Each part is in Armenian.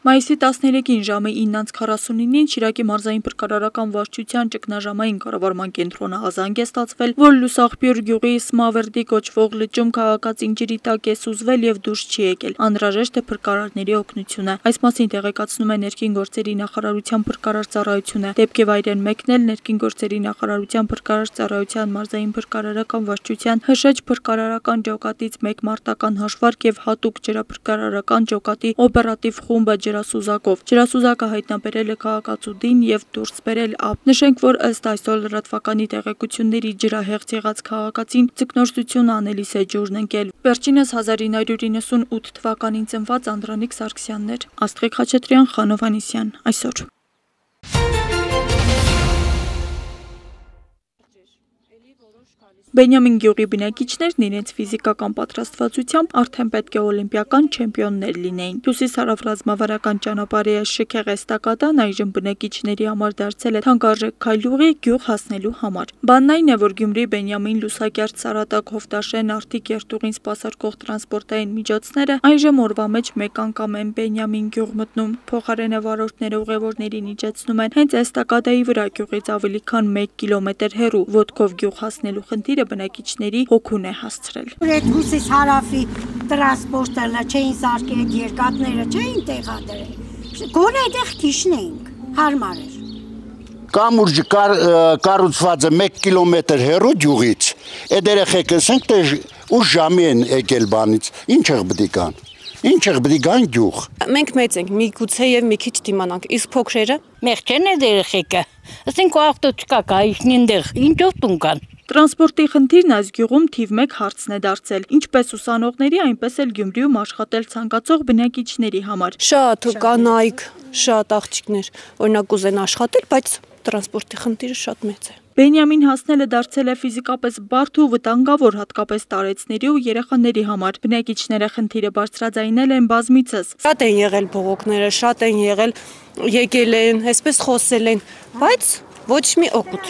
Մայիսի 13-ին ժամը 9:49-ին Շիրակի մարզային փրկարարական վարչության ճգնաժամային կառավարման կենտրոնը ազանգ է ստացվել, որ Լուսաղբյուր գյուղի Սմավերդի կոչվող լճում քաղաքացին ջրի տակ է սուզվել եւ դուրս չի եկել։ Անհրաժեշտ է փրկարարների օգնությունը։ Այս մասին տեղեկացնում է Ներքին գործերի նախարարության փրկարար ծառայությունը։ Դեպքի վայր են մեկնել Ներքին գործերի նախարարության փրկարար ծառայության մարզային փրկարարական վարչության հշեջ փրկարարական ջոկատից 1 մարտական հաշվարկ եւ հատուկ ջրափրկարարական ջոկատի օպերատիվ խումբը ջրասուզակով։ Ջրասուզակը հայտնաբերել է քաղաքացուդին եւ դուրս բերել ափ։ Նշենք, որ ըստ այսօր լրատվականի տեղեկությունների ջրահեղձ եղած քաղաքացին ձկնորսություն անելիս է ջուրն ընկել։ Վերջինս 1998 թվականին ծնված Անդրանիկ Սարգսյանն էր։ Աստղիկ Խաչատրյան, Խանո Վանեսյան, այսօր։ Բենյամին գյուղի բնակիչներն իրենց ֆիզիկական պատրաստվածությամբ արդեն պետք է օլիմպիական չեմպիոններ լինեին։ Հյուսիսարավ ռազմավարական ճանապարհի շքեղ էստակադան այժմ բնակիչների համար դարձել է թանկարժեք քայլուղի գյուղ հասնելու համար։ Բանն այն է, որ Գյումրի Բենյամին Լուսակերտ Սարատակ Հովտաշեն Արթիկ երթուղին սպասարկող տրանսպորտային միջոցները այժմ օրվա մեջ մեկ անգամ են Բենյամին գյուղ մտնում, փոխարենը վարորդները ուղևորներին իջեցնում են հենց էստակադայի վրա գյուղից ավելի քան 1 կիլոմետր հեռու, ոտքով գյուղ հասնելու խնդիրը բնակիչների հոգուն է հասցրել։ Այդ հյուսիս հարավի տրանսպորտը չէին սարքել, երկաթները չէին տեղադրել։ Գոնե այդեղ քիշնեինք, հարմար էր։ Կամուրջը կառուցված է 1 կիլոմետր հեռու գյուղից։ Այդ երեխեքը ասենք թե ուշ ժամի են եկել բանից։ Ինչ եղբդի կան։ Ինչ եղբդի կան գյուղ։ Մենք մեծ ենք, միգուցե եւ մի քիչ դիմանանք, իսկ փոքրերը մեղքերն է երեխեքը։ Ասենք ավտո չկա, կայիշնին դեղ, ինչով տուն կան։ Տրանսպորտի խնդիրն այս գյուղում թիվ 1 հարցն է դարձել, ինչպես ուսանողների, այնպես էլ Գյումրիում աշխատել ցանկացող բնակիչների համար։ Շատ կանայք, շատ աղջիկներ, օրինակ ուզեն աշխատել, բայց տրանսպորտի խնդիրը շատ մեծ է։ Բենյամին հասնելը դարձել է ֆիզիկապես բարդ ու վտանգավոր, հատկապես տարեցների ու երեխաների համար։ Բնակիչները խնդիրը բարձրաձայնել են բազմիցս։ Շատ են եղել բողոքները, շատ են եղել, եկել են, այսպես խոսել են, բայց ոչ մի օգուտ։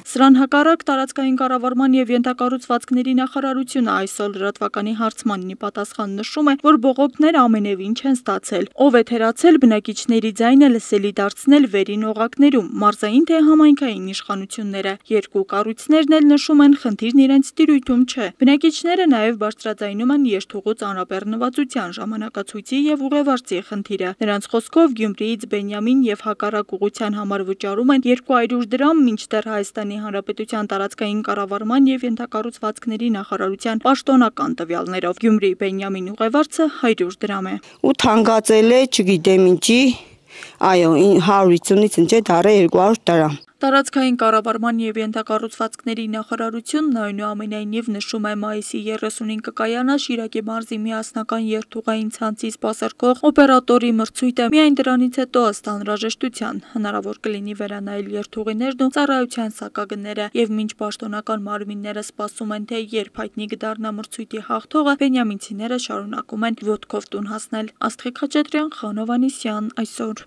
Սրան հակառակ տարածքային կառավարման եւ ենթակառուցվածքների նախարարությունը այսօր լրատվականի հարցմանին պատասխան նշում է, որ բողոքները ամենևին չեն ստացել։ Ով է թերացել բնակիչների ձայնը լսելի դարձնել վերին օղակներում, մարզային թե համայնքային իշխանությունները։ Երկու կառույցներն էլ նշում են, խնդիրն իրենց տիրույթում չէ։ Բնակիչները նաեւ բարձրաձայնում են երթուղու ծանրաբեռնվածության, ժամանակացույցի եւ ուղևորցի խնդիրը։ Նրանց խոսքով Գյումրիից Բենյամին եւ հակառակ ուղղության համար վճարում են 200 դրամ, մինչդեռ Հայաստանի Հանրապետության տարածքային կառավարման եւ ենթակառուցվածքների նախարարության պաշտոնական տվյալներով Գյումրի Բենյամին ուղևորցը 100 դրամ է։ Ու թանկացել է, չգիտեմ ինչի, այո, 150-ից ինչ է դառը 200 դրամ։ Տարածքային կառավարման եւ ենթակառուցվածքների նախարարությունն այնուամենայնիվ նշում է մայիսի 30-ին կկայանա Շիրակի մարզի միասնական երթուղային ցանցի սպասարկող օպերատորի մրցույթը, միայն դրանից հետո ըստ անհրաժեշտության հնարավոր կլինի վերանայել երթուղիներն ու ծառայության սակագները եւ մինչ պաշտոնական մարմինները սպասում են, թե երբ հայտնի կդառնա մրցույթի հաղթողը, բենյամինցիները շարունակում են ոտքով տուն հասնել։ Աստղիկ Խաչատրյան, Խանո Վանեսյան, այսօր։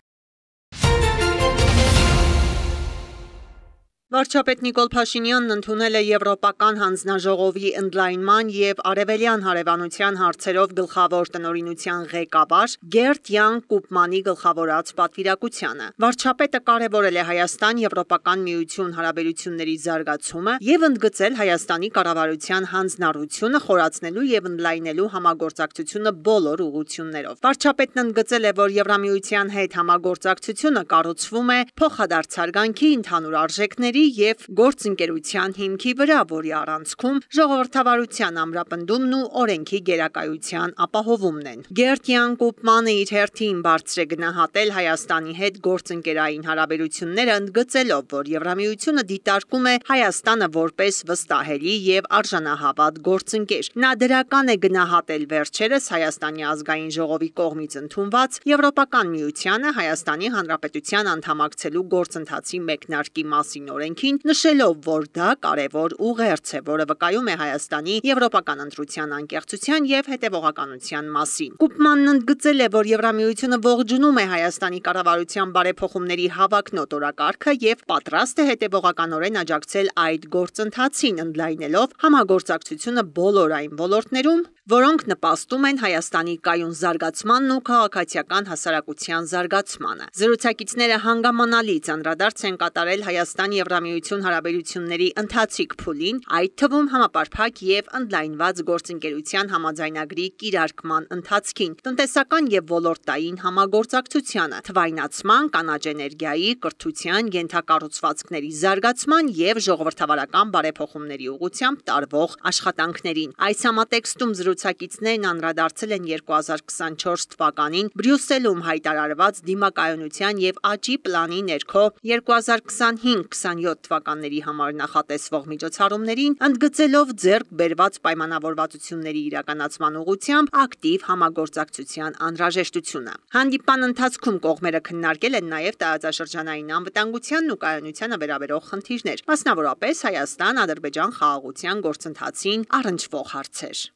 Վարչապետ Նիկոլ Փաշինյանն ընդունել է Եվրոպական հանձնաժողովի ընդլայնման և արևելյան հարևանության հարցերով գլխավոր տնօրինության ղեկավար Գերտ Յան Կուպմանի գլխավորած պատվիրակությանը։ Վարչապետը կարևորել է Հայաստան-Եվրոպական միություն հարաբերությունների զարգացումը և ընդգծել Հայաստանի կառավարության հանձնառությունը խորացնելու և ընդլայնելու համագործակցությունը բոլոր ուղղություններով։ Վարչապետն ընդգծել է, որ Եվրամիության հետ համագործակցությունը կառուցվում է փոխադարձարգանքի ընդհանուր արժեքների և գործընկերության հիմքի վրա, որի առանցքում ժողովրդավարության ամրապնդումն ու օրենքի գերակայության ապահովումն են։ Գերտ Յան Կուպմանը իր հերթին բարձր է գնահատել Հայաստանի հետ գործընկերային հարաբերությունները, ընդգծելով, որ Եվրամիությունը դիտարկում է Հայաստանը որպես վստահելի և արժանահավատ գործընկեր։ Նա դրական է գնահատել վերջերս Հայաստանի ազգային ժողովի կողմից ընդունված Եվրոպական միությանը Հայաստանի Հանրապետության անդամակցելու գործընթացի մեկնարկի մասին օրենքի օրենքին, նշելով, որ դա կարևոր ուղերձ է, որը վկայում է Հայաստանի եվրոպական ընտրության անկեղծության եւ հետեւողականության մասին։ Կուպմանն ընդգծել է, որ Եվրամիությունը ողջունում է Հայաստանի կառավարության բարեփոխումների հավակնոտ օրակարգը եւ պատրաստ է հետեւողականորեն աջակցել այդ գործընթացին, ընդլայնելով համագործակցությունը բոլոր այն ոլորտներում, որոնք նպաստում են Հայաստանի կայուն զարգացմանն ու քաղաքացիական հասարակության զարգացմանը։ Զրուցակիցները հանգամանալից անդրադարձ են կատարել Հայաստան-Եվրամիություն հարաբերությունների ընթացիկ փուլին, այդ թվում համապարփակ եւ ընդլայնված գործընկերության համաձայնագրի կիրարկման ընթացքին, տնտեսական եւ ոլորտային համագործակցությանը, թվայնացման, կանաչ էներգիայի, կրթության, ենթակառուցվածքների զարգացման եւ ժողովրդավարական բարեփոխումների ուղղությամբ տարվող աշխատանքներին։ Այս համատեքստում զրուցակիցներն անդրադարձել են 2024 թվականին Բրյուսելում հայտարարված դիմակայունության եւ աճի պլանի ներքո 2025-27 թվականների համար նախատեսվող միջոցառումներին, ընդգծելով ձեռք բերված պայմանավորվածությունների իրականացման ուղղությամբ ակտիվ համագործակցության անհրաժեշտությունը։ Հանդիպան ընթացքում կողմերը քննարկել են նաեւ տարածաշրջանային անվտանգությանն ու կայունությանը վերաբերող խնդիրներ, մասնավորապես Հայաստան-Ադրբեջան խաղաղության գործընթացին առնչվող հարցեր։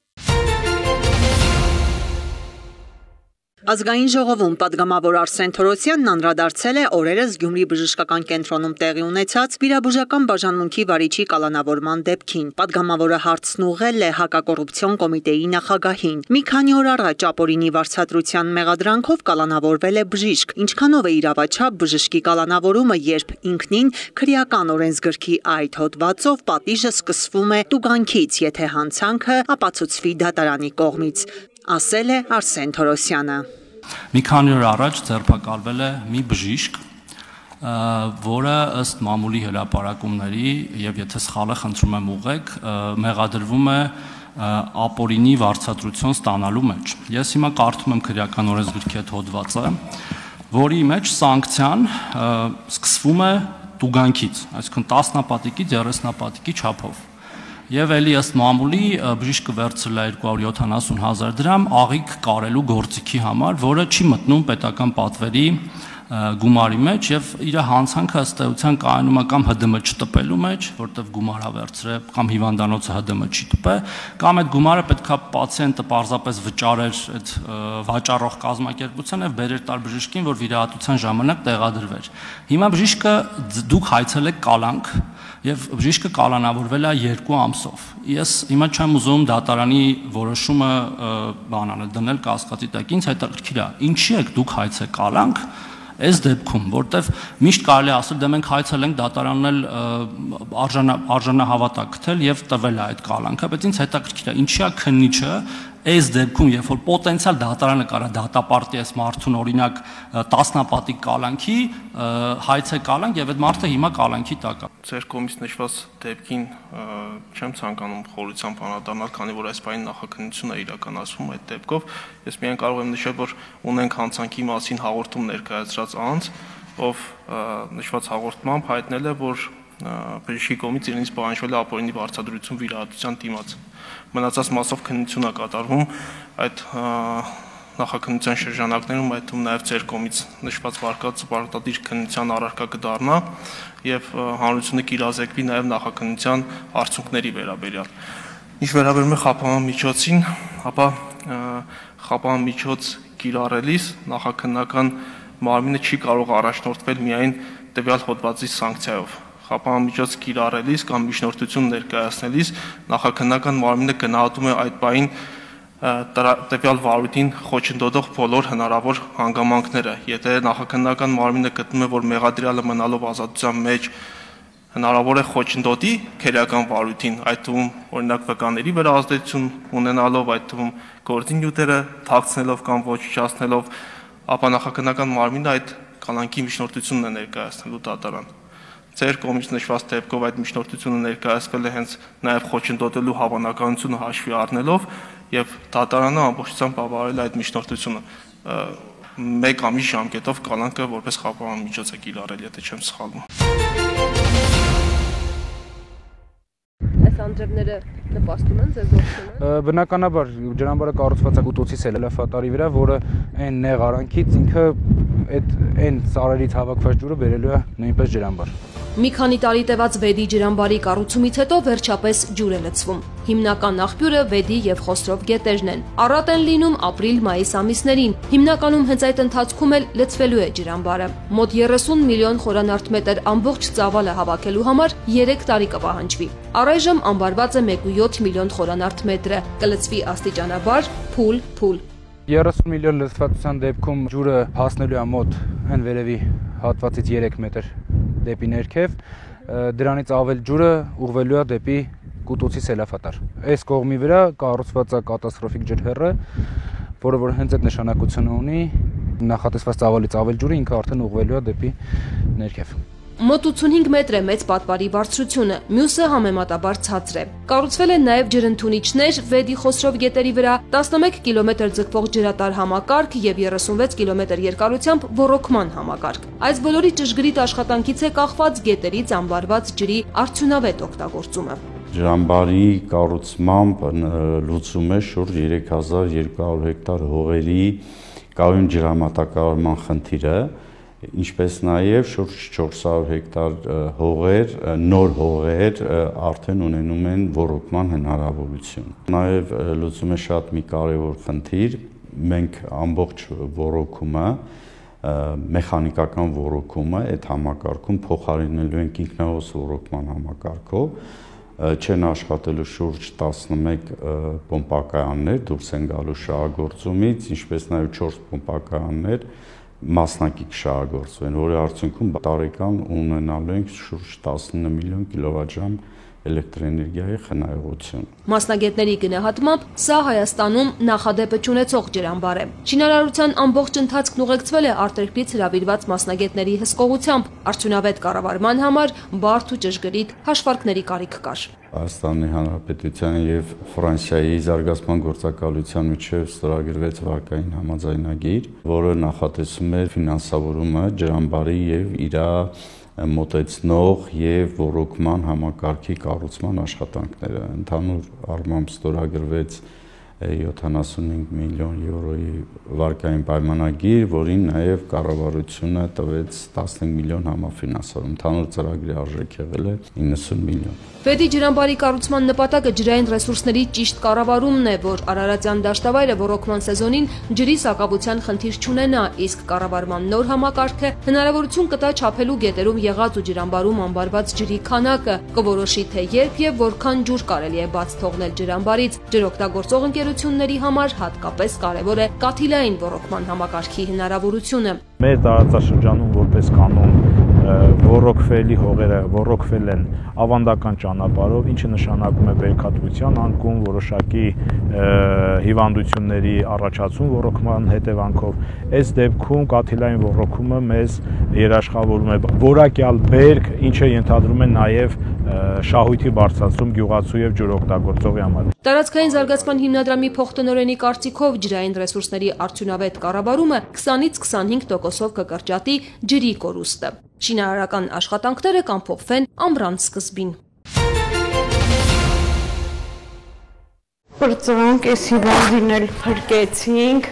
Ազգային ժողովում պատգամավոր Արսեն Թորոսյանն անդրադարձել է օրերս Գյումրի բժշկական կենտրոնում տեղի ունեցած վիրաբուժական բաժանմունքի վարիչի կալանավորման դեպքին։ Պատգամավորը հարցն ուղղել է հակակոռուպցիոն կոմիտեի նախագահին։ Մի քանի օր առաջ ապօրինի վարձատրության մեղադրանքով կալանավորվել է բժիշկ։ Ինչքանով է իրավաչափ բժշկի կալանավորումը, երբ ինքնին քրեական օրենսգրքի այդ հոդվածով պատիժը սկսվում է տուգանքից, եթե հանցանքը ապացուցվի դատարանի կողմից, ասել է Արսեն Թորոսյանը։ Մի քանի օր առաջ ձերբակալվել է մի բժիշկ, որը ըստ մամուլի հրապարակումների եւ եթե սխալ է խնդրում եմ ուղղեք, մեղադրվում է ապօրինի վարձատրություն ստանալու մեջ։ Ես հիմա կարդում եմ քրեական օրենսգրքի այդ հոդվածը, որի մեջ սանկցիան սկսվում է տուգանքից, այսինքն 10-նապատիկից 30-նապատիկի չափով։ Եվ էլի ըստ մամուլի բժիշկը վերցրել է 270,000 դրամ աղիք կարելու գործիքի համար, որը չի մտնում պետական պատվերի գումարի մեջ եւ իր հանցանքը ըստ էության կայանում է կամ ՀԴՄ չտպելու մեջ, որտեվ գումար հավերցրել, կամ հիվանդանոցը ՀԴՄ չի տպե, կամ այդ գումարը պետքա պացիենտը պարզապես վճարեր այդ վաճառող կազմակերպությանը եւ բերեր տար բժշկին, որ վիրահատության ժամանակ տեղադրվեր։ Հիմա բժիշկը դուք հայցել եք կալանք եւ բժիշկը կալանավորվել է 2 ամսով։ Ես հիմա չեմ ուզում դատարանի որոշումը բանանել դնել կասկածի տակ, ինձ հետաքրքիր է, ինչի եք դուք հայցել կալանք այս դեպքում, որտեվ միշտ կարելի է ասել, դե մենք հայցել ենք դատարանն էլ արժանահավատակ գտել եւ տվել է այդ կալանքը, բայց ինձ հետաքրքիր է, ինչի է քննիչը այս դեպքում, երբ որ պոտենցիալ դատարանը կարա դատապարտի այս մարդուն օրինակ 10-նապատիկ կալանքի, հայցե կալանք եւ այդ մարդը հիմա կալանքի տակ է։ Ձեր կողմից նշված դեպքին չեմ ցանկանում խորությամբ անդրադառնալ, քանի որ այս բանի նախաքննությունը իրականացվում այդ դեպքով։ Ես միայն կարող եմ նշել, որ ունենք հանցանքի մասին հաղորդում ներկայացրած անձ, ով նշված հաղորդմամբ հայտնել է, որ բժշկի կողմից իրենից պահանջվել է ապօրինի վարձատրություն վիրահատության դիմաց։ Մնացած մասով քննություն է կատարվում այդ նախաքննության շրջանակներում, այդ թվում նաև ձեր կողմից նշված վարկածը պարտադիր քննության առարկա կդառնա եւ հանրությունը կիրազեկվի նաև նախաքննության արդյունքների վերաբերյալ։ Ինչ վերաբերում է խափանամիջոցին, ապա խափանամիջոց կիրառելիս նախաքննական մարմինը չի կարող առաջնորդվել միայն տվյալ հոդվածի սանկցիայով։ Խափանամիջոց կիրառելիս կամ միջնորդություն ներկայացնելիս նախաքննական մարմինը գնահատում է այդ բային տվյալ վարույթին խոչընդոտող բոլոր հնարավոր հանգամանքները։ Եթե նախաքննական մարմինը գտնում է, որ մեղադրյալը մնալով ազատության մեջ հնարավոր է խոչընդոտի քրեական վարույթին, այդ թվում օրինակ վկաների վրա ազդեցություն ունենալով, այդ թվում գործի նյութերը թաքցնելով կամ ոչնչացնելով, ապա նախաքննական մարմինը այդ կալանքի միջնորդությունն է ներկայացնելու դատարան։ Ձեր կողմից նշված դեպքով այդ միջնորդությունը ներկայացվել է հենց նաև խոչընդոտելու հավանականությունը հաշվի առնելով եւ դատարանը ամբողջությամբ բավարարել է այդ միջնորդությունը 1 ամիս ժամկետով կալանքը որպես խափանամիջոց է կիրառել, եթե չեմ սխալվում։ Այս անձրևները նպաստում են ձեզ ողջունեն։ Բնականաբար ջրամբարը կառուցված է կուտոցից էլեֆանտարի վրա, որը այն նեղ արանքից ինքը այդ այն ծառերից հավաքված ջուրը բերելու է նույնպես ջրամբար։ Մի քանի տարի տևած Վեդի ջրամբարի կառուցումից հետո վերջապես ջուր է լցվում։ Հիմնական աղբյուրը Վեդի եւ Խոսրով գետերն են։ Առատ են լինում ապրիլ-մայիս ամիսներին։ Հիմնականում հենց այդ ընթացքում էլ լցվելու է ջրամբարը։ Մոտ 30 միլիոն խորանարդ ամբողջ ծավալը հավաքելու համար 3 տարի կպահանջվի։ Առայժմ ամբարված է 1.7 միլիոն խորանարդ մետրը, կլցվի աստիճանաբար, փուլ։ 30 միլիոն լցվածության դեպքում ջուրը հասնելու է մոտ այն վերևի հատվածից 3 մետր դեպի ներքև, դրանից ավել ջուրը ուղղվելու է դեպի Կուտուցի սելավատար։ Այս կողմի վրա կառուցված է կատաստրոֆիկ ջրհեռը, որը որ հենց այդ նշանակությունը ունի, նախատեսված ծավալից ավել ջուրը ինքը արդեն ուղղվելու է դեպի ներքև։ Մոտ 85 մետր է մեծ պատվարի բարձրությունը, մյուսը համեմատաբար ցածր է։ Կառուցվել են նաև ջրընդունիչներ Վեդի Խոսրով գետերի վրա, 11 կիլոմետր ձգվող ջրատար համակարգ եւ 36 կիլոմետր երկարությամբ ոռոգման համակարգ։ Այս բոլորի ճշգրիտ աշխատանքից է կախված գետերից ամբարված ջրի արդյունավետ օգտագործումը։ Ջրամբարի կառուցմամբ լուծում է շուրջ 3200 հեկտար հողերի կայուն ջրամատակարարման խնդիրը, ինչպես նաև շուրջ 400 հեկտար հողեր, նոր հողեր արդեն ունենում են ոռոգման հնարավորություն։ Նաև լուծում է շատ մի կարևոր խնդիր, մենք ամբողջ ոռոգումը, մեխանիկական ոռոգումը այդ համակարգում փոխարինելու ենք ինքնահոս ոռոգման համակարգով, չեն աշխատելու շուրջ 11 պոմպակայաններ դուրս են գալու շահագործումից, ինչպես նաև 4 պոմպակայաններ մասնակից շահագործվեն, որի արդյունքում տարեկան ունենալու ենք շուրջ 19 միլիոն կիլովատժամ էլեկտրոէներգիայի խնայողություն։ Մասնագետների գնահատմամբ սա Հայաստանում նախադեպը չունեցող ջրամբար է։ Շինարարության ամբողջ ընթացքն ուղեկցվել է արտերկրից հրավիրված մասնագետների հսկողությամբ։ Արդյունավետ կառավարման համար բարդ ու ճշգրիտ հաշվարկների կարիք կար։ Հայաստանի Հանրապետության եւ Ֆրանսիայի զարգացման գործակալության միջև ստորագրվեց վարկային համաձայնագիր, որը նախատեսում է ֆինանսավորումը ջրամբարի եւ իր մոտեցնող եւ ոռոգման համակարգի կառուցման աշխատանքները։ Ընդհանուր առմամբ ստորագրվեց 75 միլիոն եվրոյի վարկային պայմանագիր, որին նաև կառավարությունը տվեց 15 միլիոն համաֆինանսավորում։ Ընդհանուր ծրագրի արժեքը եղել է 90 միլիոն։ Վեդի ջրամբարի կառուցման նպատակը ջրային ռեսուրսների ճիշտ կառավարումն է, որ Արարատյան դաշտավայրը ոռոգման սեզոնին ջրի սակավության խնդիր չունենա, իսկ կառավարման նոր համակարգը հնարավորություն կտա չափելու գետերում եղած ու ջրամբարում ամբարված ջրի քանակը, կորոշի թե երբ եւ որքան ջուր կարելի է բաց թողնել ջրամբարից։ Ջրօգտագործող ընկերությունների համար հատկապես կարևոր է կաթիլային ոռոգման համակարգի հնարավորությունը։ Մեր տարածաշրջանում որպես կանոն ոռոգվելի հողերը ոռոգվել են ավանդական ճանապարհով, ինչը նշանակում է բերքատվության անկում, որոշակի հիվանդությունների առաջացում ոռոգման հետևանքով։ Այս դեպքում կաթիլային ոռոգումը մեզ երաշխավորում է որակյալ բերք, ինչը ենթադրում է նաև շահույթի բարձրացում գյուղացու եւ ջրօգտագործողի համար։ Տարածքային զարգացման հիմնադրամի փոխտնօրենի կարծիքով ջրային ռեսուրսների արդյունավետ կառավարումը 20-ից 25%-ով կկրճատի ջրի կորուստը։ Շինարարական աշխատանքները կամփոփվեն ամռան սկզբին։ Պրծանք էս հիվանդին էլ փրկեցինք։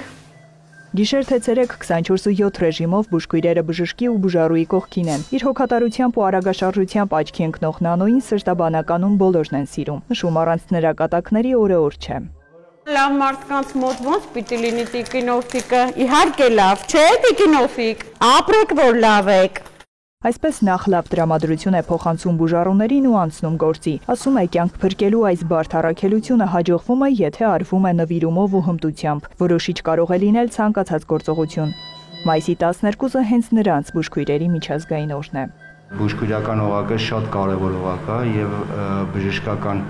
Գիշեր թե ցերեկ 24/7 ռեժիմով բուժքույրերը բժշկի ու բուժարուի կողքին են։ Իր հոգատարությամբ ու արագաշարժությամբ աչքի ընկնող նանոին սրտաբանականում բոլորն են սիրում։ Նշում առանց նրա կատակների օրը-օր չէ։ Լավ մարդկանց մոտ ոնց պիտի լինի տիկինոֆիկը։ Իհարկե լավ, չէ՞ տիկինոֆիկ։ Ապրեք որ լավ եք։ Այսպես նախ լավ տրամադրություն է փոխանցում բուժառուներին ու անցնում գործի։ Ասում է կյանք փրկելու այս բարդ առաքելությունը հաջողվում է, եթե արվում է նվիրումով ու հմտությամբ։ Որոշիչ կարող է լինել ցանկացած գործողություն։ Մայիսի 12-ը հենց նրանց բուժքույրերի միջազգային օրն է։ Բուժքույրական օղակը շատ կարևոր օղակ է եւ բժշկական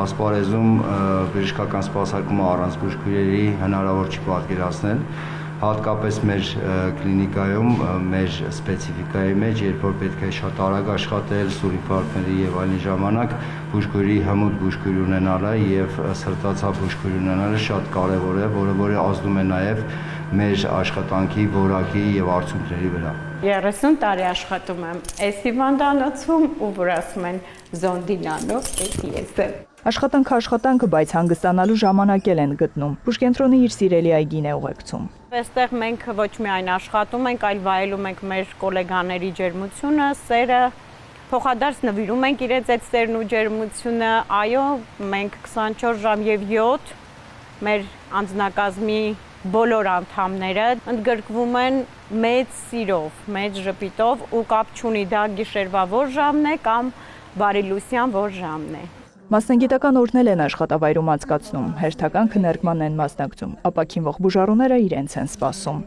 ասպարեզում բժշկական սպասարկումը առանց բուժքույրերի հնարավոր չի պատկերացնել։ Հատկապես մեր կլինիկայում, մեր սպեցիֆիկայի մեջ, երբ որ պետք է շատ արագ աշխատել, սուր ինֆարկտների եւ այլն ժամանակ, բուժքույրի հմուտ բուժքույր ունենալը եւ սրտացավ բուժքույր ունենալը շատ կարեւոր է, որը ազդում է նաեւ մեր աշխատանքի որակի եւ արդյունքների վրա։ 30 տարի աշխատում եմ այս հիվանդանոցում ու որ ասում են զոնդինանով, ես եմ։ Աշխատանքը, բայց հանգստանալու ժամանակ են գտնում։ Բուժկենտրոնը իր սիրելի այգին է ուղեկցում։ Այստեղ մենք ոչ միայն աշխատում ենք, այլ վայելում ենք մեր գոլեգաների ջերմությունը, սերը, Փոխադարձ նվիրում ենք իրենց այդ սերն ու ջերմությունը, այո, մենք 24 ժամ եւ 7 մեր անձնակազմի բոլոր անդամները ընդգրկվում են մեծ սիրով, մեծ ժպիտով ու կապ չունի դա գիշերվա որ ժամն է կամ բարիլուսյան որ ժամն է։ Մասնագիտական օրն են աշխատավայրում անցկացնում, հերթական քննարկման են մասնակցում, ապաքինվող բուժառուները իրենց են սպասում։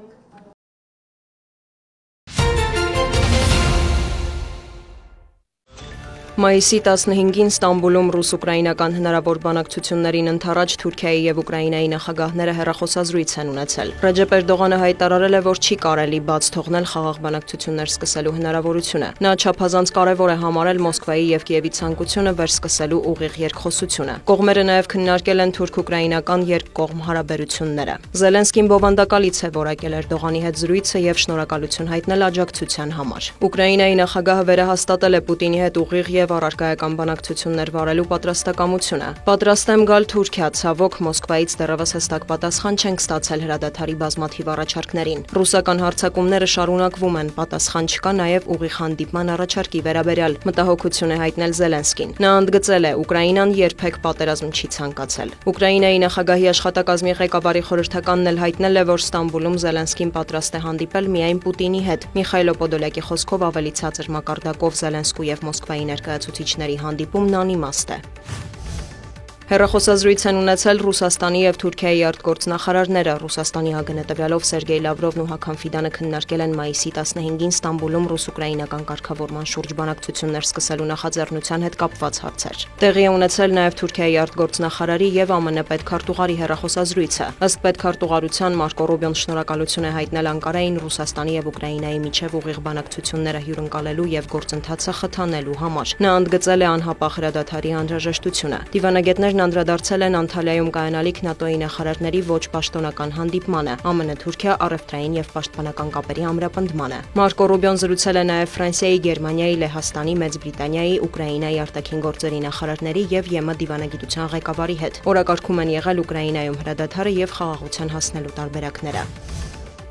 Մայիսի 15-ին Ստամբուլում ռուս-ուկրաինական հնարավոր բանակցություններին ընդառաջ Թուրքիայի եւ Ուկրաինայի նախագահները հեռախոսազրույց են ունեցել։ Ռեջեփ Էրդողանը հայտարարել է, որ չի կարելի բաց թողնել խաղաղ բանակցություններ սկսելու հնարավորությունը։ Նա չափազանց կարևոր է համարել Մոսկվայի եւ Կիևի ցանկությունը վերսկսելու ուղիղ երկխոսությունը։ Կողմերը նաեւ քննարկել են թուրք-ուկրաինական երկկողմ հարաբերությունները։ Զելենսկին բովանդակալից է որակել Էրդողանի հետ զրույցը եւ շնորհակալություն հայտնել աջակցության համար։ Ուկրաինայի նախագահը վերահաստատել է Պուտինի հետ ուղիղ եւ առարկայական բանակցություններ վարելու պատրաստակամությունը։ Պատրաստ եմ գալ Թուրքիա, ցավոք Մոսկվայից դեռևս հստակ պատասխան չենք ստացել հրադադարի բազմաթիվ առաջարկներին։ Ռուսական հարձակումները շարունակվում են, պատասխան չկա նաեւ ուղիղ հանդիպման առաջարկի վերաբերյալ, մտահոգություն է հայտնել Զելենսկին։ Նա ընդգծել է, Ուկրաինան երբեք պատերազմ չի ցանկացել։ Ուկրաինայի նախագահի աշխատակազմի ղեկավարի խորհրդականն էլ հայտնել է, որ Ստամբուլում Զելենսկին պատրաստ է հանդիպել միայն Պուտինի հետ։ Միխայլո Պոդոլյակի խոսքով ավելի ցածր մակարդակով Զելենսկու եւ Մոսկվայի ներկայացուցիչների հանդիպումն անիմաստ է։ Հեռախոսազրույց են ունեցել Ռուսաստանի եւ Թուրքիայի արտգործնախարարները։ Ռուսաստանի ԱԳՆ-տվյալով Սերգեյ Լավրովն ու Հական Ֆիդանը քննարկել են մայիսի 15-ին Ստամբուլում ռուս-ուկրաինական կարգավորման շուրջ բանակցություններ սկսելու նախաձեռնության հետ կապված հարցեր։ Տեղի է ունեցել նաեւ Թուրքիայի արտգործնախարարի եւ ԱՄՆ պետքարտուղարի հեռախոսազրույցը։ Ըստ պետքարտուղարության Մարկո Ռուբիոն շնորհակալություն է հայտնել Անկարային Ռուսաստանի եւ Ուկրաինայի միջև ուղիղ բանակցությունները հյուրընկալելու եւ գործընթացը խթանելու համար։ Նա ընդգծել է անհապաղ հրադադարի անհրաժեշտությունը։ Դիվանագետներ անդրադարձել են Անտալիայում կայանալիք ՆԱՏՕ-ի նախարարների ոչ պաշտոնական հանդիպմանը, ԱՄՆ-Թուրքիա առևտրային եւ պաշտպանական կապերի ամրապնդմանը։ Մարկո Ռուբիոն զրուցել է նաեւ Ֆրանսիայի, Գերմանիայի, Լեհաստանի, Մեծ Բրիտանիայի, Ուկրաինայի արտաքին գործերի նախարարների եւ ԵՄ դիվանագիտության ղեկավարի հետ։ Օրակարգում են եղել Ուկրաինայում հրադադարը եւ խաղաղության հասնելու տարբերակները։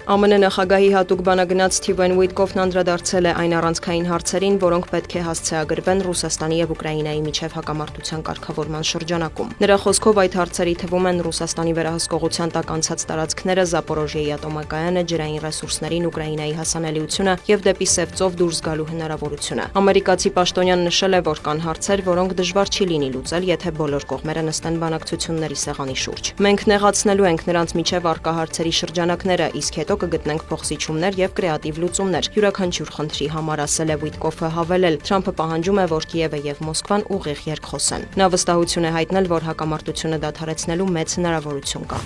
ԱՄՆ նախագահի հատուկ բանագնաց Սթիվեն Ուիտկոֆն անդրադարձել է այն առանցքային հարցերին, որոնք պետք է հասցեագրվեն Ռուսաստանի եւ Ուկրաինայի միջև հակամարտության կարգավորման շրջանակում։ Նրա խոսքով այդ հարցերի թվում են Ռուսաստանի վերահսկողության տակ անցած տարածքները, Զապորոժիեի ատոմակայանը, ջրային ռեսուրսներին Ուկրաինայի հասանելիությունը եւ դեպի Սևծով դուրս գալու հնարավորությունը։ Ամերիկացի պաշտոնյան նշել է, որ կան հարցեր, որոնք դժվար չի լինի լուծել, եթե բոլոր կողմերը նստեն բանակցությունների սեղանի շուրջ։ Մենք նեղացնելու ենք նրանց միջև առկա հարցերի շրջանակները, իսկ հետո կգտնենք փոխզիջումներ եւ կրեատիվ լուծումներ յուրաքանչյուր խնդրի համար, ասել է Ուիտկոֆը, հավելել. Թրամփը պահանջում է, որ Կիևը եւ Մոսկվան ուղիղ երկխոսեն։ Նա վստահություն է հայտնել, որ հակամարտությունը դադարեցնելու մեծ հնարավորություն կա։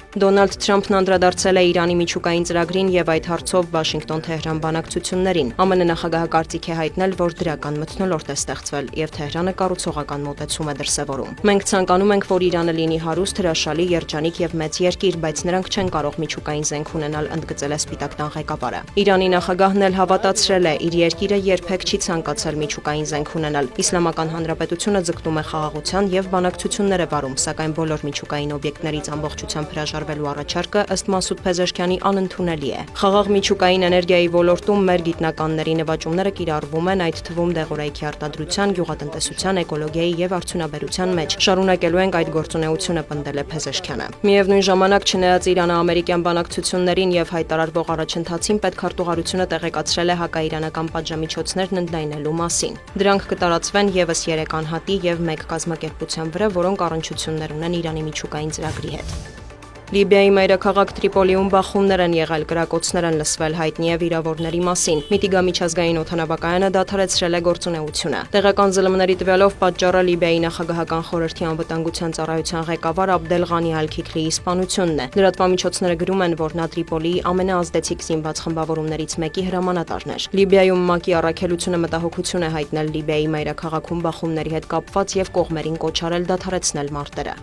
Դոնալդ Թրամփն անդրադարձել է Իրանի միջուկային ծրագրին եւ այդ հարցով Վաշինգտոն-Թեհրան բանակցություններին։ ԱՄՆ նախագահը կարծիք է հայտնել, որ դրական մթնոլորտ է ստեղծվել եւ Թեհրանը կառուցողական մոտեցում է դրսեւորում։ Մենք ցանկանում ենք, որ Իրանը լինի հարուստ, հրաշալի, երջանիկ եւ մեծ երկիր, բայց նրանք չեն կարող միջուկային զենք ունենալ, ընդգծել է Սպիտակ տան ղեկավարը։ Իրանի նախագահն էլ հավատացրել է, իր երկիրը երբեք չի ցանկացել միջուկային զենք ունենալ։ Իսլամական Հանրապետությունը ձգտում է խաղաղության եւ բանակցություններ է վարում, սակայն բոլոր միջուկային օբյեկտներից ամբողջությամբ հրաժարվելու առաջարկը ըստ Մասուդ Փեզեշքյանի անընդունելի է։ Խաղաղ միջուկային էներգիայի ոլորտում մեր գիտնականների նվաճումները կիրառվում են, այդ թվում դեղորայքի արտադրության, գյուղատնտեսության, էկոլոգիայի եւ արդյունաբերության մեջ։ Շարունակելու ենք այդ գործունեությունը, պնդել է Փեզեշքյանը։ Միևնույն ժամանակ, չնայած Իրано-ամերիկյան բանակցություններին եւ հայտարարվող առաջընթացին, պետքարտուղարությունը տեղեկացրել է հակաիրանական պատժամիջոցներն ընդլայնելու մասին։ Դրանք կտարածվեն եւս 3 անհատի եւ 1 կազմակերպության վրա, որոնք առնչություններ ունեն Իրանի միջուկային ծրագրի հետ։ Լիբիայի մայրաքաղաք Տրիպոլիում բախումներ են եղել, կրակոցներ են լսվել, հայտնի է վիրավորների մասին։ Միտիգա միջազգային օդանավակայանը դադարեցրել է գործունեությունը։ Տեղական ԶԼՄ-ների տվյալով պատճառը Լիբիայի նախագահական խորհրդի անվտանգության ծառայության ղեկավար Աբդել Ղանի Ալ-Քիքլիի սպանությունն է։ Լրատվամիջոցները գրում են, որ նա Տրիպոլիի ամենաազդեցիկ զինված խմբավորումներից մեկի հրամանատարն էր։ Լիբիայում ՄԱԿ-ի առաքելությունը մտահոգություն է հայտնել Լիբիայի մայրաքաղաքում բախումների հետ կապված եւ կողմերին կոչ արել դադարեցնել մարտերը։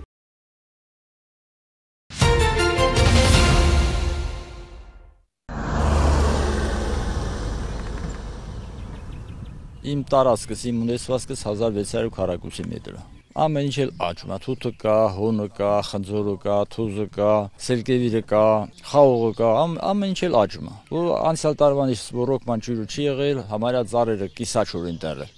Իմ տարածքս, իմ ունեցվածքս 1600 քառակուսի մետր է։ Ամեն ինչ էլ աճում է, թութը կա, հոնը կա, խնձորը կա, թուզը կա, սերկևիլը կա, խաղողը կա, ամեն ինչ էլ աճում է։ Որ անցյալ տարվանից ռոկման ջուրը չի եղել, համարյա ծառերը կիսաչոր են տեղել։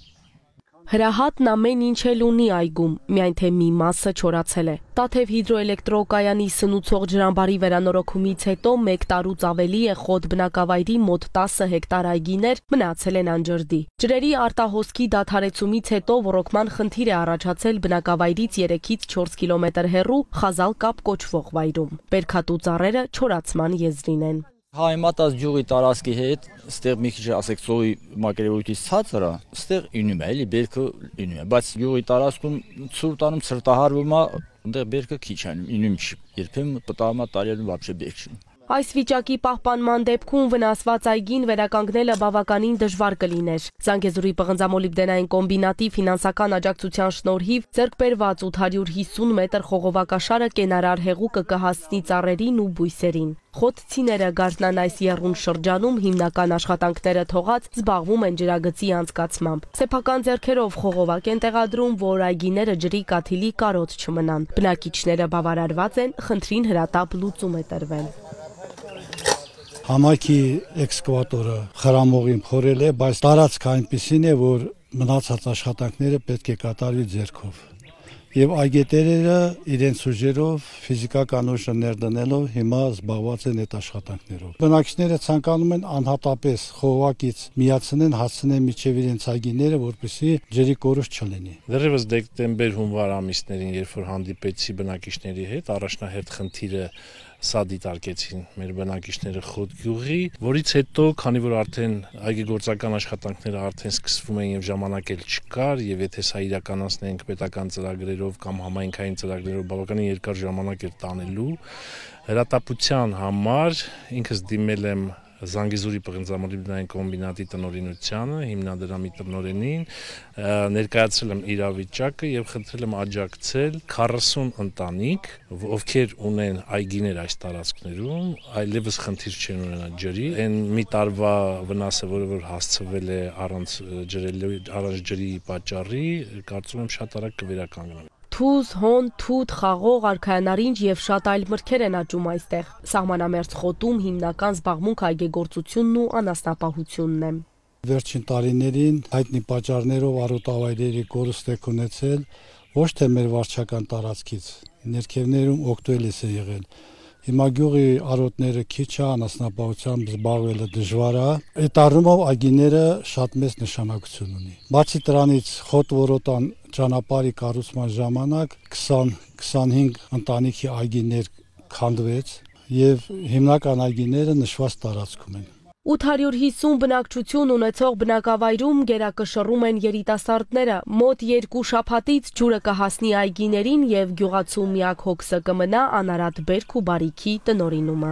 Հրահատն ամեն ինչ էլ ունի այգում, միայն թե մի մասը չորացել է։ Տաթև հիդրոէլեկտրոկայանի սնուցող ջրամբարի վերանորոգումից հետո 1 տարուց ավելի է խոտ բնակավայրի մոտ 10 հեկտար այգիներ մնացել են անջրդի։ Ջրերի արտահոսքի դադարեցումից հետո ոռոգման խնդիր է առաջացել բնակավայրից 3-ից 4 կիլոմետր հեռու Խազալ կապ կոչվող վայրում։ Բերքատու ծառերը չորացման եզրին են։ Հայմատած ջուղի տարածքի հետ, ստեղ մի քիչ ասեք ծովի մակերևույթից ցածր է, ստեղ ինում է, էլի բերքը ինում է, բայց ջուղի տարածքում ցուրտանում ցրտահարվում է, այնտեղ բերքը քիչ է, ինում չի, երբեմն պտամա տարիերում вообще բերք չի։ Այս վիճակի պահպանման դեպքում վնասված այգին վերականգնելը բավականին դժվար կլիներ։ Զանգեզուրի պղնձամոլիբդենային կոմբինատի ֆինանսական աջակցության շնորհիվ ձեռք բերված 850 մետր խողովակաշարը կենարար հեղուկը կհասցնի ծառերին ու բույսերին։ Խոտ-ցիները գարնան այս եռուն շրջանում հիմնական աշխատանքները թողած զբաղվում են ջրագծի անցկացմամբ։ Սեփական ձեռքերով խողովակ են տեղադրում, որ այգիները ջրի կաթիլի կարոտ չմնան։ Բնակիչները բավարարված են, խնդրին հրատապ լուծում է տրվել։ Համայնքի էքսկավատորը խրամողին փորել է, բայց տարածքը այնպիսին է, որ մնացած աշխատանքները պետք է կատարվի ձեռքով։ Եվ այգետերերը իրենց ուժերով ֆիզիկական ուժը ներդնելով հիմա զբաղված են այդ աշխատանքներով։ Բնակիչները ցանկանում են անհատապես խողովակից միացնեն, հասցնեն միջև իրենց այգիները, որպեսզի ջրի կորուստ չլինի։ Դեռևս դեկտեմբեր-հունվար ամիսներին, երբ որ հանդիպեցի բնակիչների հետ, առաջնահերթ խնդիրը սա դիտարկեցին մեր բնակիչները Խոտ գյուղի, որից հետո, քանի որ արդեն այգեգործական աշխատանքները արդեն սկսվում են եւ ժամանակ էլ չկար, եւ եթե սա իրականացնենք պետական ծրագրերով կամ համայնքային ծրագրերով, բավականին երկար ժամանակ էր տանելու, հրատապության համար ինքս դիմել եմ Զանգեզուրի պղնձամոլիբդենային կոմբինատի տնօրինությանը, հիմնադրամի տնօրենին, ներկայացրել եմ իրավիճակը եւ խնդրել եմ աջակցել 40 ընտանիք, ովքեր ունեն այգիներ այս տարածքներում, այլևս խնդիր չեն ունենա ջրի, այն մի տարվա վնասը, որը որ հասցվել է առանց ջրի պատճառի, կարծում եմ շատ արագ կվերականգնվի։ Թուզ, հոն, թութ, խաղող, արքայանարինջ եւ շատ այլ մրգեր են աճում այստեղ։ Սահմանամերձ խոտում հիմնական զբաղմունք այգեգործությունն ու անասնապահությունն է։ Վերջին տարիներին հայտնի պատճառներով արոտավայրերի կորուստ է ունեցել ոչ թե մեր վարչական տարածքից, ներքևներում օգտվելիս է եղել։ Հիմա գյուղի արոտները քիչ է, անասնապահությամբ զբաղվելը դժվար է։ Այդ առումով այգիները շատ մեծ նշանակություն ունի։ Բացի դրանից խոտ որոտան ճանապարհի կառուցման ժամանակ 20-25 ընտանիքի այգիներ քանդվեց եւ հիմնական այգիները նշված տարածքում են։ 850 բնակչություն ունեցող բնակավայրում գերակշռում են երիտասարդները, մոտ 2 շաբաթից ջուրը կհասնի այգիներին եւ գյուղացու միակ հոգսը կմնա անարատ բերք ու բարիքի տնօրինումը։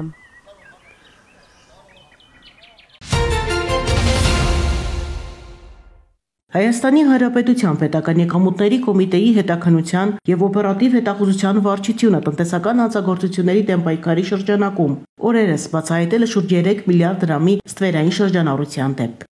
Հայաստանի Հանրապետության պետական եկամուտների կոմիտեի հետաքննության եւ օպերատիվ հետախուզության վարչությունը տնտեսական հանցագործությունների դեմ պայքարի շրջանակում օրերս բացահայտել է շուրջ 3 միլիարդ դրամի ստվերային շրջանառության դեպք։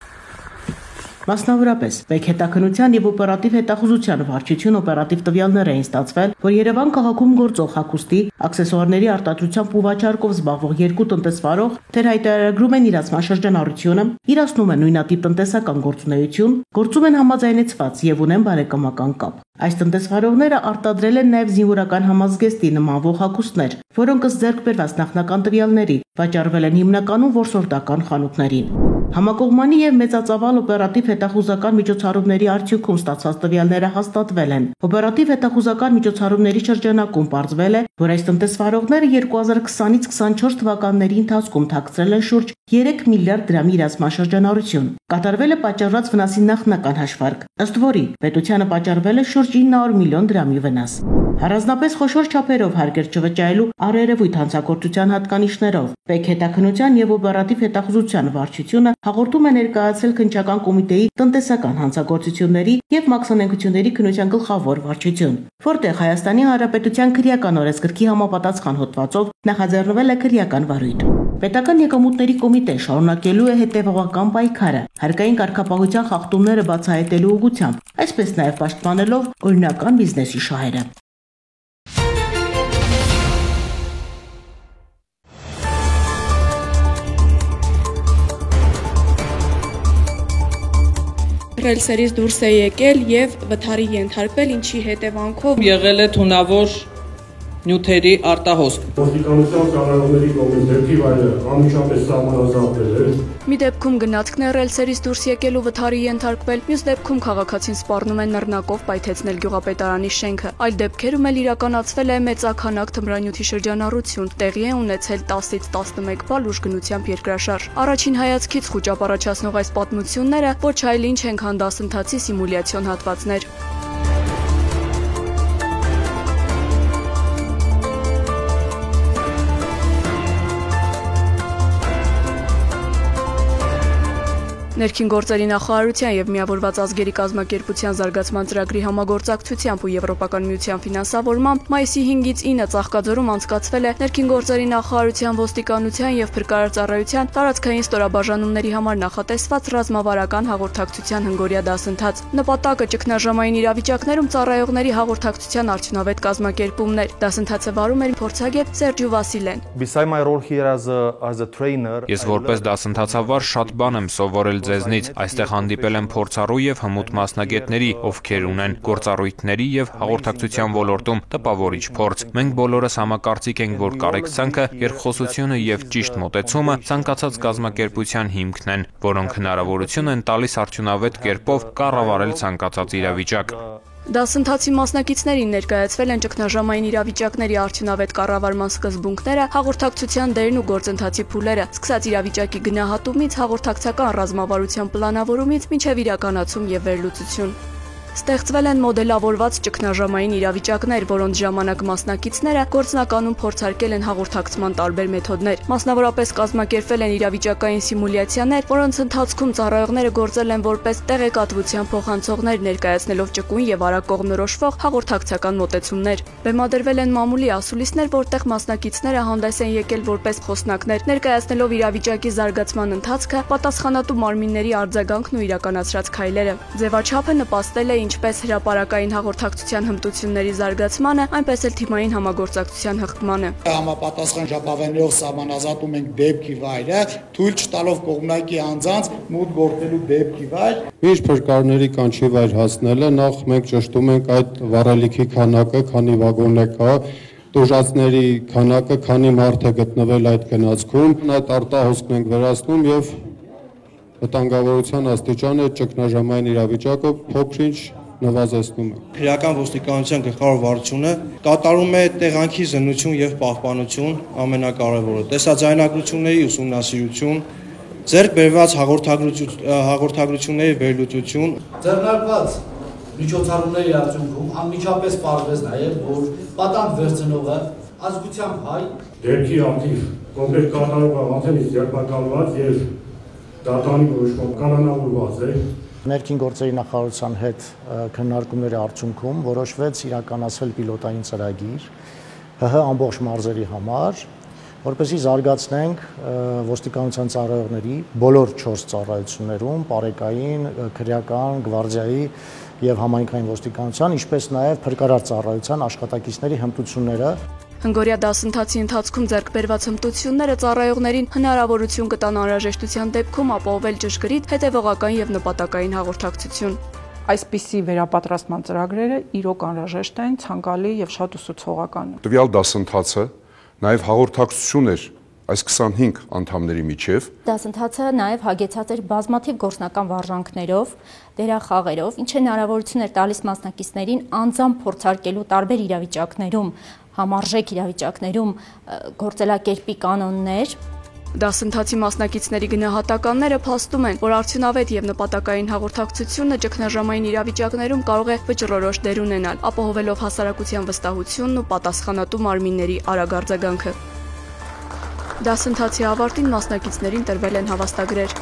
Մասնավորապես, պետք հետաքննության եւ օպերատիվ հետախուզության վարչություն օպերատիվ տվյալներ էին ստացվել, որ Երևան քաղաքում գործող հագուստի, աքսեսուարների արտադրությամբ ու վաճառքով զբաղվող երկու տնտեսվարող թեր հայտարարագրում են իրացման շրջանառությունը, իրացնում են նույնատիպ տնտեսական գործունեություն, գործում են համաձայնեցված եւ ունեն բարեկամական կապ։ Այս տնտեսվարողները արտադրել են նաեւ զինվորական համազգեստի նմանվող հագուստներ, որոնք ըստ ձեռք բերված նախնական տվյալների վաճառվել են հիմնականում որսորդական խանութներին։ Համակողմանի եւ մեծածավալ օպերատիվ հետախուզական միջոցառումների արդյունքում ստացված տվյալները հաստատվել են։ Օպերատիվ հետախուզական միջոցառումների շրջանակում պարզվել է, որ այս տնտեսվարողները 2020-ից 24 թվականների ընթացքում թաքցրել են շուրջ 3 միլիարդ դրամի իրացման շրջանառություն։ Կատարվել է պատճառված վնասի նախնական հաշվարկ, ըստ որի պետությանը պատճառվել է շուրջ 900 միլիոն դրամի վնաս։ Առանձնապես խոշոր չափերով հարկեր չվճարելու առերևույթ հանցագործության հատկանիշներով պետք հետաքննության եւ օպերատիվ հետախուզության վարչությունը հաղորդում է ներկայացել քննչական կոմիտեի տնտեսական հանցագործությունների եւ մաքսանենգությունների քննության գլխավոր վարչություն, որտեղ Հայաստանի Հանրապետության քրեական օրենսգրքի համապատասխան հոդվածով նախաձեռնվել է քրեական վարույթ։ Պետական եկամուտների կոմիտեն շարունակելու է հետևողական պայքարը, հարկային կարգապահության խախտումները բացահայտելու ուղղությամբ, այսպես նաև պաշտպանելով օրինական բիզնեսի շահերը։ Ռելսերից դուրս է եկել եւ վթարի ենթարկվել, ինչի հետևանքով եղել է թունավոր նյութերի արտահոսք։ Ոստիկանության կառավարների կողմից դեպքի վայրը անմիջապես սահմանազատվել է։ Մի դեպքում գնացքն է ռելսերից դուրս եկել ու վթարի ենթարկվել, մյուս դեպքում քաղաքացին սպառնում են նռնակով պայթեցնել գյուղապետարանի շենքը։ Այլ դեպքերում էլ իրականացվել է մեծաքանակ թմրանյութի շրջանառություն, տեղի է ունեցել 10-ից 11 բալ ուժգնությամբ երկրաշարժ։ Առաջին հայացքից խուճապ առաջացնող այս պատմությունները ոչ այլ ինչ են, քան դասընթացի սիմուլյացիոն հատվածներ։ Ներքին գործերի նախարարության եւ Միավորված ազգերի կազմակերպության զարգացման ծրագրի համագործակցությամբ ու Եվրոպական միության ֆինանսավորմամբ մայիսի 5-ից 9 Ծաղկաձորում անցկացվել է ներքին գործերի նախարարության, ոստիկանության եւ փրկարար ծառայության տարածքային ստորաբաժանումների համար նախատեսված ռազմավարական հաղորդակցության հնգօրյա դասընթաց։ Նպատակը ճգնաժամային իրավիճակներում ծառայողների հաղորդակցության արդյունավետ կազմակերպումն էր։ Դասընթացը վարում էր փորձագետ Սերջու Վասիլեն։ Ես որպես դասընթացավար շատ բան եմ սովորել ձեզնից, այստեղ հանդիպել եմ փորձառու եւ հմուտ մասնագետների, ովքեր ունեն գործառույթների եւ հաղորդակցության ոլորտում տպավորիչ փորձ։ Մենք բոլորս համակարծիք ենք, որ կարեկցանքը, երկխոսությունը եւ ճիշտ մոտեցումը ցանկացած կազմակերպության հիմքն են, որոնք հնարավորություն են տալիս արդյունավետ կերպով կառավարել ցանկացած իրավիճակ։ Դասընթացի մասնակիցներին ներկայացվել են ճգնաժամային իրավիճակների արդյունավետ կառավարման սկզբունքները, հաղորդակցության դերն ու գործընթացի փուլերը, սկսած իրավիճակի գնահատումից, հաղորդակցական ռազմավարության պլանավորումից մինչև իրականացում եւ վերլուծություն։ Ստեղծվել են մոդելավորված ճգնաժամային իրավիճակներ, որոնց ժամանակ մասնակիցները գործնականում փորձարկել են հաղորդակցման տարբեր մեթոդներ։ Մասնավորապես կազմակերպվել են իրավիճակային սիմուլյացիաներ, որոնց ընթացքում ծառայողները գործել են որպես տեղեկատվության փոխանցողներ, ներկայացնելով ճկուն եւ արագ կողմնորոշվող հաղորդակցական մոտեցումներ։ Բեմադրվել են մամուլի ասուլիսներ, որտեղ մասնակիցները հանդես են եկել որպես խոսնակներ, ներկայացնելով իրավիճակի զարգացման ընթացքը, պատասխանատու մարմինների արձագանքն ու իրականացրած քայլերը։ Ձևաչափը նպաստել է ինչպես հրապարակային հաղորդակցության հմտությունների զարգացմանը, այնպես էլ թիմային համագործակցության հղկմանը։ Համապատասխան ժապավեններով սահմանազատում ենք դեպքի վայրը, թույլ չտալով կողմնակի անձանց մուտք գործելու դեպքի վայր։ Ինչ փրկարների կանչի վայր հասնելը, նախ մենք ճշտում ենք այդ վառելիքի քանակը, քանի վագոն է կա, տուժածների քանակը, քանի մարդ է գտնվել այդ գնացքում, այդ արտահոսքն ենք վերացնում եւ վտանգավորության աստիճանը ճգնաժամային իրավիճակը փոքր-ինչ նվազեցնում է։ Քրեական ոստիկանության գլխավոր վարչությունը կատարում է տեղանքի զննություն եւ պահպանություն, ամենակարևորը, տեսաձայնագրությունների ուսումնասիրություն, ձեռք բերված հաղորդագրությունների վերլուծություն, ձեռնարկված միջոցառումների արդյունքում անմիջապես պարզվեց նաեւ, որ պատանդ վերցնողը ազգությամբ հայ դեպքի ակտիվ կոնկրետ կատարողը անձնից ձեռնարկված եւ դատանի որոշում կանոնավորված է։ Ներքին գործերի նախարարության հետ քննարկումների արդյունքում որոշվեց իրականացնել պիլոտային ծրագիր ՀՀ ամբողջ մարզերի համար, որպեսզի զարգացնենք ոստիկանության ծառայողների բոլոր 4 ծառայություններում, պարեկային, քրեական, գվարդիայի եւ համայնքային ոստիկանության, ինչպես նաեւ փրկարար ծառայության աշխատակիցների հմտությունները։ Հնգօրյա դասընթացի ընթացքում ձեռք բերված հմտությունները ծառայողներին հնարավորություն կտան անհրաժեշտության դեպքում ապահովել ճշգրիտ, հետևողական եւ նպատակային հաղորդակցություն։ Այսպիսի վերապատրաստման ծրագրերը իրոք անհրաժեշտ են, ցանկալի եւ շատ ուսուցողական։ Տվյալ դասընթացը նաեւ հաղորդակցություն էր այս 25 անդամների միջև։ Դասընթացը նաև հագեցած էր բազմաթիվ գործնական վարժանքներով, դերախաղերով, ինչը հնարավորություն էր տալիս մասնակիցներին անձամբ փորձարկելու տարբեր իրավիճակներում, համարժեք իրավիճակներում գործելակերպի կանոններ։ Դասընթացի մասնակիցների գնահատականները փաստում են, որ արդյունավետ եւ նպատակային հաղորդակցությունը ճգնաժամային իրավիճակներում կարող է վճռորոշ դեր ունենալ, ապահովելով հասարակության վստահությունն ու պատասխանատու մարմինների արագ արձագանքը։ Դասընթացի ավարտին մասնակիցներին տրվել են հավաստագրեր։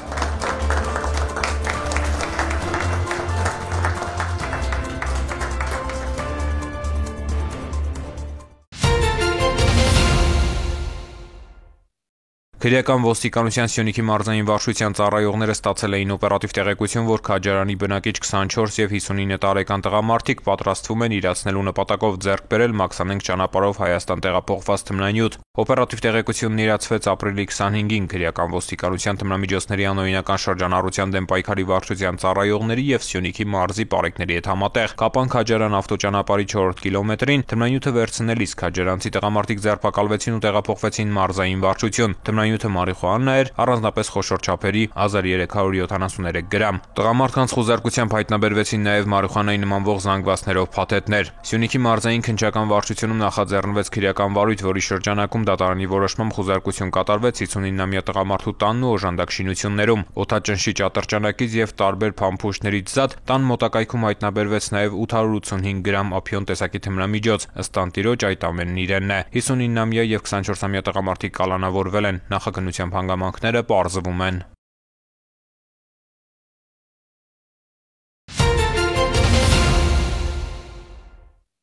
Քրեական ոստիկանության Սյունիքի մարզային վարչության ծառայողները ստացել էին օպերատիվ տեղեկություն, որ Քաջարանի բնակիչ 24 եւ 59 տարեկան տղամարդիկ պատրաստվում են իրացնելու նպատակով ձեռք բերել Մաքսանենգ ճանապարհով Հայաստան տեղափոխված թմրանյութ։ Օպերատիվ տեղեկությունն իրացվեց ապրիլի 25-ին քրեական ոստիկանության թմրամիջոցների անօրինական շրջանառության դեմ պայքարի վարչության ծառայողների եւ Սյունիքի մարզի պարեկների հետ համատեղ։ Կապան Քաջարան ավտոճանապարհի 4-րդ կիլոմետրին թմրանյութը վերցնելիս քաջարանցի տղամարդիկ ձերբակալվեցին ու տեղափոխվեցին մարզային վարչություն։ Թմրանյութը մարիխուանա էր, առանձնապես խոշոր չափերի 1373 գրամ։ Տղամարդկանց խուզարկությամբ հայտնաբերվեցին նաեւ մարիխուանայի նմանվող զանգվածներով փաթեթներ։ Սյունիքի մարզային քննչական վարչությունում նախաձեռնվեց քրեական վարույթ, որի շրջանակում դատարանի որոշմամբ խուզարկություն կատարվեց 59-ամյա տղամարդու տանն ու օժանդակ շինություններում։ Օդաճնշիչ ատրճանակից եւ տարբեր փամփուշտներից զատ տան մոտակայքում հայտնաբերվեց նաեւ 885 գրամ ափիոն տեսակի թմրամիջոց։ Ըստ տանտիրոջ այդ ամենն իրենն է։ 59-ամյա եւ 24-ամյա տղամարդիկ կալանավորվել են։ Նախաքննությամբ հանգամանքները պարզվում են։